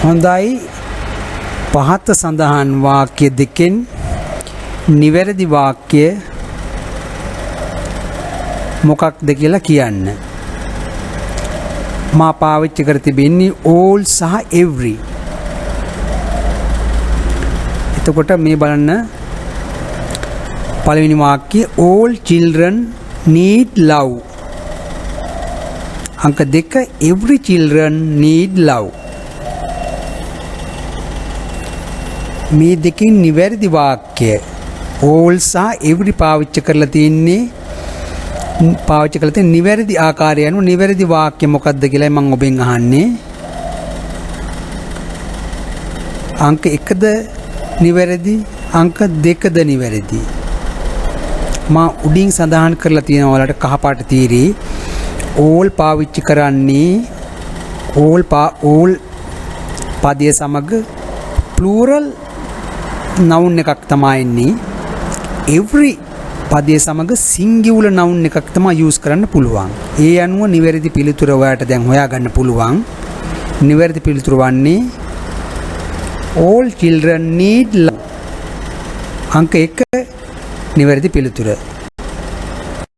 හොඳයි පහත සඳහන් වාක්‍ය දෙකෙන් නිවැරදි වාක්‍ය මොකක්ද කියලා කියන්න. මා පාවිච්චි කර තිබෙන්නේ all සහ every. එතකොට මේ බලන්න පළවෙනි වාක්‍යය all children need love. අංක 2 every children need love. මේ දෙකෙන් නිවැරදි වාක්‍ය all සහ every පාවිච්චි කරලා තියෙන්නේ නිවැරදි ආකාරය අනුව නිවැරදි වාක්‍ය මොකක්ද කියලා මම ඔබෙන් අහන්නේ. අංක 1ද නිවැරදි අංක 2ද නිවැරදි. මා උඩින් සඳහන් කරලා තියෙනවා ඔයාලට කහපාට තීරේ all පාවිච්චි කරන්නේ all පදය සමග plural noun එකක් තමයි එන්නේ. every පදය සමග singular noun එකක් තමයි use කරන්න පුළුවන්. ඒ අනුව නිවැරදි පිළිතුර ඔයාලට දැන් හොයාගන්න පුළුවන්. නිවැරදි පිළිතුර වන්නේ all children need love. අංක 1 නිවැරදි පිළිතුර.